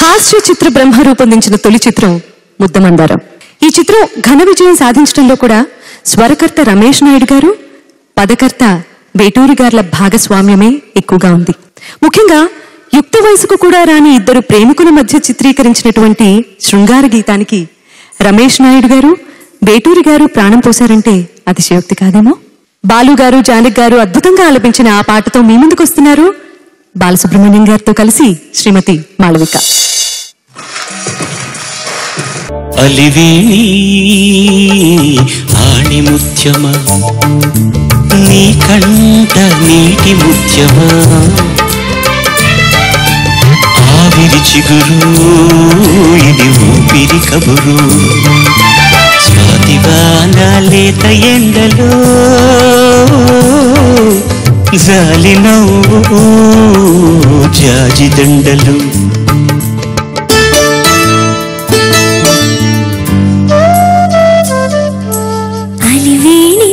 హాస్య చిత్ర బ్రహ్మ రూపొందించిన తొలి చిత్రం ముద్దమందారం. ఈ చిత్రం ఘన విజయం సాధించడంలో కూడా స్వరకర్త రమేష్ నాయుడు గారు, పదకర్త వేటూరి గార్ల భాగస్వామ్యమే ఎక్కువగా ఉంది. ముఖ్యంగా యుక్త వయసుకు కూడా రాని ఇద్దరు ప్రేమికుల మధ్య చిత్రీకరించినటువంటి శృంగార గీతానికి రమేష్ నాయుడు గారు, వేటూరి గారు ప్రాణం పోశారంటే అతిశయోక్తి కాదేమో. బాలు గారు, జానకి గారు అద్భుతంగా ఆలపించిన ఆ పాటతో మీ ముందుకు వస్తున్నారు బాలసుబ్రహ్మణ్యం గారితో కలిసి శ్రీమతి మాళవిక. అలివేణి ఆణి ముత్యమా, నీ కంట నీటి ముత్యమా, ఆవిరి చిగురు ఇది ఊపిరి కబురు, స్వాతివాన లేత ఎండలో జాలి నవ్వు జాజి దండలు. అలివేణి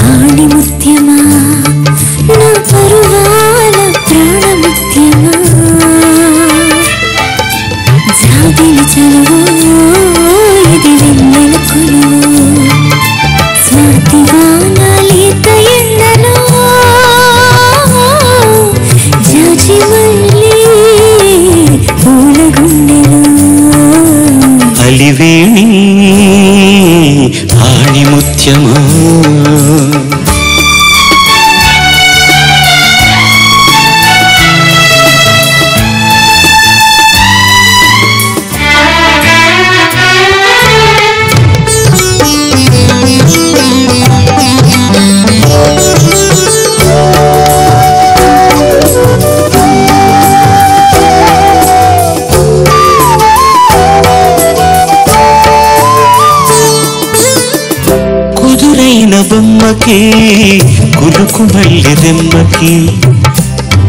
ఆణి ముత్యమా. బొమ్మకి కులుకు మల్లి రెమ్మకి,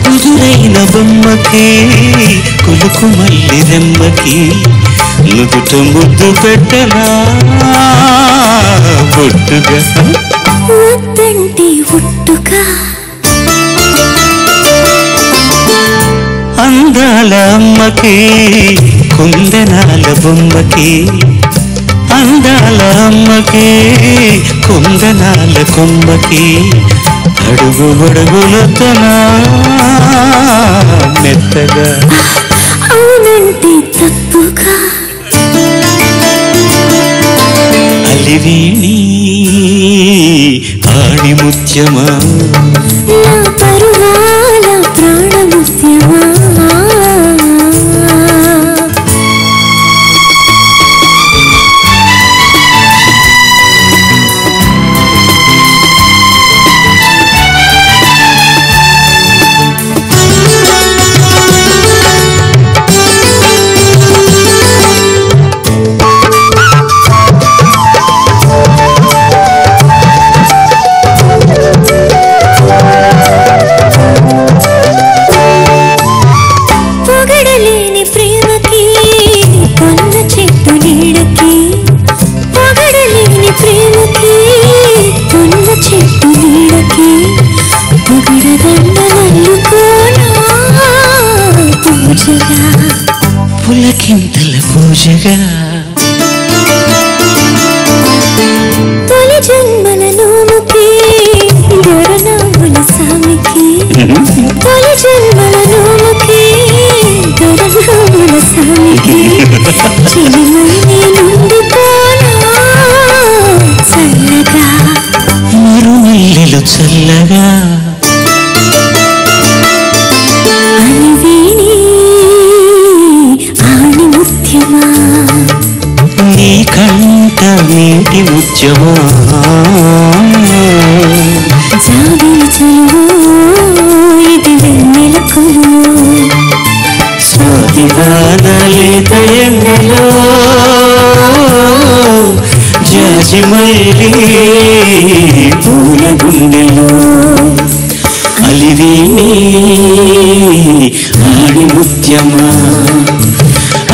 కుదురైన బొమ్మకి కులుకు మల్లి రెమ్మకి, నుదుట ముద్దు పెట్టనా బొట్టుగా ముద్దంటి ఒట్టుగా, అందాల అమ్మకి కుందనాల బొమ్మకి, అందాల అమ్మకి కుందనాల కొమ్మకి, అడుగు అడుగులతోనా మెత్తగా అవునంటే తప్పుగా. అలివేణి ఆణి ముత్యమా, నా పరువాల ప్రాణముత్యమా. పులకింతల పూజగా తొలి జన్మల నోముకి దొరనాముల సామికి, తొలి జన్మల నోముకి దొరనాముల సామికి, చిలిమని నుండి పోనా చల్లగా మరుమల్లెలు చల్లగా. నీ కంట నీటి ముత్యమా, జాబిలి చలువు ఇది వెన్నెల కొలువు, స్వాతివాన లేత ఎండలో జాజి మల్లి పూల గుండెలో. అలివేణి ఆణిముత్యమా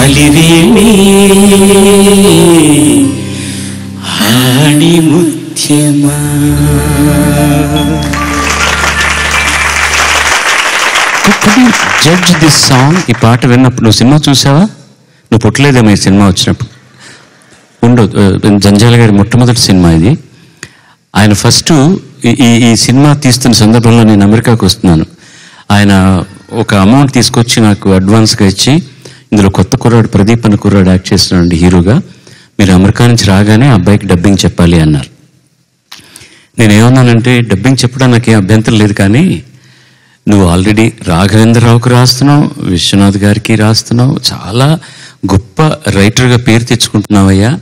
అలివేణి ఆణిముత్యమా. Judge this song. ఈ పాట విన్నప్పుడు నువ్వు సినిమా చూసావా? నువ్వు పుట్టలేదేమో ఈ సినిమా వచ్చినప్పుడు. జంజాల గారి మొట్టమొదటి సినిమా ఇది. ఆయన ఫస్ట్ ఈ సినిమా తీస్తున్న సందర్భంలో నేను అమెరికాకు వస్తున్నాను. ఆయన ఒక అమౌంట్ తీసుకొచ్చి నాకు అడ్వాన్స్గా ఇచ్చి, ఇందులో కొత్త కుర్రాడు ప్రదీప్ అని కుర్రాడు యాక్ట్ చేస్తున్నాడు హీరోగా, మీరు అమెరికా నుంచి రాగానే అబ్బాయికి డబ్బింగ్ చెప్పాలి అన్నారు. నేనేమన్నానంటే, డబ్బింగ్ చెప్పడం నాకేం అభ్యంతరం లేదు, కానీ నువ్వు ఆల్రెడీ రాఘవేంద్రరావుకి రాస్తున్నావు, విశ్వనాథ్ గారికి రాస్తున్నావు, చాలా గొప్ప రైటర్గా పేరు తెచ్చుకుంటున్నావయ్యా,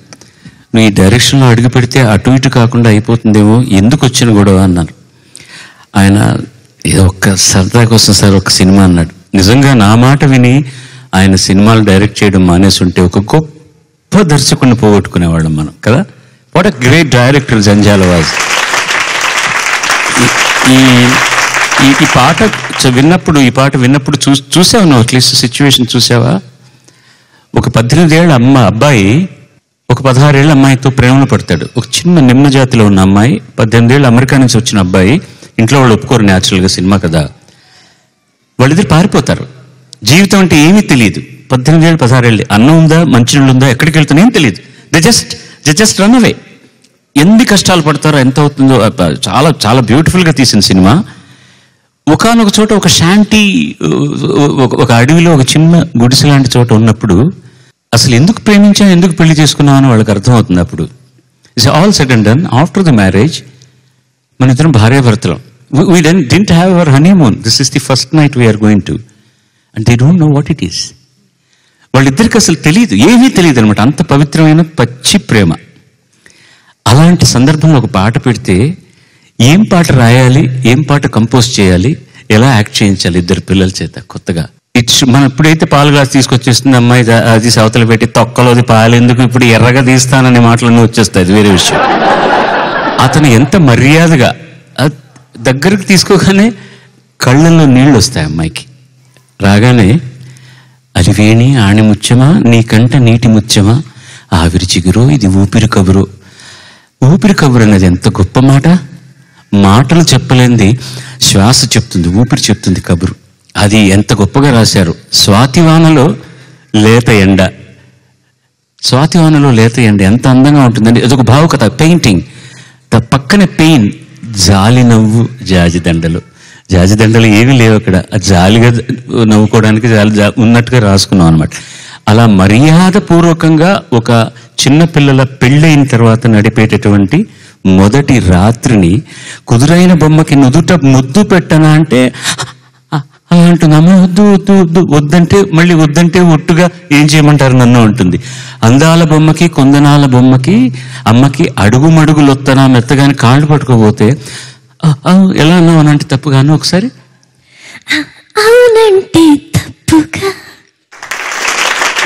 నువ్వు ఈ డైరెక్షన్లో అడుగు పెడితే అటు ఇటు కాకుండా అయిపోతుందేమో, ఎందుకు వచ్చిన గొడవ అన్నారు. ఆయన ఏదో ఒక్క సరదా కోసం సార్ ఒక సినిమా అన్నాడు. నిజంగా నా మాట విని ఆయన సినిమాలు డైరెక్ట్ చేయడం మానేసి ఉంటే ఒక గొప్ప దర్శకుడిని పోగొట్టుకునేవాళ్ళం మనం కదా. What a great director Janjala was. ఈ పాట విన్నప్పుడు చూసావు నువ్వు అట్లీస్ట్ సిచ్యువేషన్ చూసావా? ఒక 18 ఏళ్ళ అబ్బాయి ఒక 16 ఏళ్ళ అమ్మాయితో ప్రేమలో పడతాడు. ఒక చిన్న నిమ్న జాతిలో ఉన్న అమ్మాయి, 18 ఏళ్ళు అమెరికా నుంచి వచ్చిన అబ్బాయి. ఇంట్లో వాళ్ళు ఒప్పుకోరు న్యాచురల్గా, సినిమా కదా. వాళ్ళిద్దరు పారిపోతారు. జీవితం అంటే ఏమీ తెలియదు. 18 ఏళ్ళు 16 ఏళ్ళు, అన్నం ఉందా మంచినీళ్ళు ఉందా ఎక్కడికి వెళ్తున్నా ఏం తెలియదు. They just run away. ఎన్ని కష్టాలు పడతారో, ఎంత అవుతుందో. చాలా చాలా బ్యూటిఫుల్గా తీసిన సినిమా. ఒకనొక చోట ఒక శాంటీ, ఒక అడవిలో ఒక చిన్న గుడిసె లాంటి చోట ఉన్నప్పుడు అసలు ఎందుకు ప్రేమించా, ఎందుకు పెళ్లి చేసుకున్నాం అని వాళ్ళకి అర్థమవుతుంది. అప్పుడు it's all said and done. After the marriage మన ఇద్దరం భార్యాభర్తలం. We didn't have our honeymoon. This is the first night we are going to. And they don't know what it is. వాళ్ళిద్దరికి అసలు తెలియదు, ఏమీ తెలియదు అనమాట. అంత పవిత్రమైన పచ్చి ప్రేమ. అలాంటి సందర్భంలో ఒక పాట పెడితే ఏం పాట రాయాలి, ఏం పాట కంపోజ్ చేయాలి, ఎలా యాక్ట్ చేయించాలి ఇద్దరు పిల్లల చేత కొత్తగా. మనం ఎప్పుడైతే పాలు గ్లాస్ తీసుకొచ్చేస్తుంది అమ్మాయి, అది సవతలు పెట్టి తొక్కలోది పాలు ఎందుకు ఇప్పుడు ఎర్రగా తీస్తాననే మాటలన్నీ వచ్చేస్తాయి, అది వేరే విషయం. అతను ఎంత మర్యాదగా దగ్గరికి తీసుకోగానే కళ్ళల్లో నీళ్ళు వస్తాయి అమ్మాయికి. రాగానే అలివేణి ఆణిముత్యమా నీకంట నీటి ముత్యమా ఆవిరి చిగురు ఇది ఊపిరి కబురు. ఊపిరి కబురు అన్నది ఎంత గొప్ప మాట. మాటలు చెప్పలేంది శ్వాస చెప్తుంది, ఊపిరి చెప్తుంది కబురు. అది ఎంత గొప్పగా రాశారు. స్వాతివానలో లేత ఎండ, స్వాతివానలో లేత ఎండ ఎంత అందంగా ఉంటుందండి. అదొక భావుకథ, పెయింటింగ్. పక్కనే పెయిన్, జాలి నవ్వు జాజిదండలు. జాజిదండలు ఏమీ లేవు అక్కడ, జాలిగా నవ్వుకోవడానికి జాలి ఉన్నట్టుగా రాసుకున్నాం అనమాట. అలా మర్యాద పూర్వకంగా ఒక చిన్న పిల్లల పెళ్ళైన తర్వాత నడిపేటటువంటి మొదటి రాత్రిని కుదురైన బొమ్మకి నుదుట ముద్దు పెట్టనా అంటే అలా అంటుందమ్మా, వద్దు వద్దంటే మళ్ళీ వద్దంటే ఒట్టుగా ఏం చేయమంటారు నన్ను అంటుంది. అందాల బొమ్మకి కొందనాల బొమ్మకి అమ్మకి అడుగు మడుగులు వత్తనా మెత్తగాని కాళ్ళు పట్టుకోపోతే ఎలా అన్నావు అని అంటే తప్పుగాను ఒకసారి అవునంటే తప్పుగా.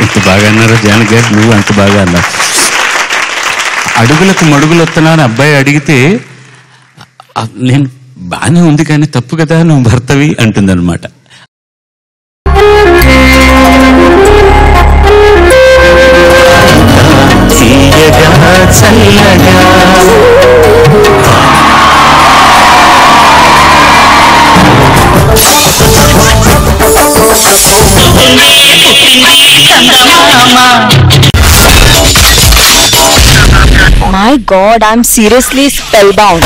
ఎంత బాగా అన్నారో జానకి గారు, నువ్వు అంత బాగా అన్నావు. అడుగులకు మడుగులు వస్తున్నా అని అబ్బాయి అడిగితే నేను బాగానే ఉంది కానీ తప్పు కదా నువ్వు భర్తవి అంటుందన్నమాట. My God, I'm seriously spellbound.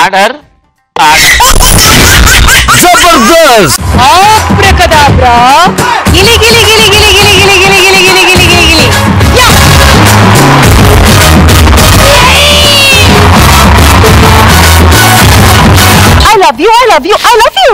Order. Zabardast. Abracadabra. Gili gili gili gili gili gili gili gili gili gili gili gili. I love you, I love you, I love you.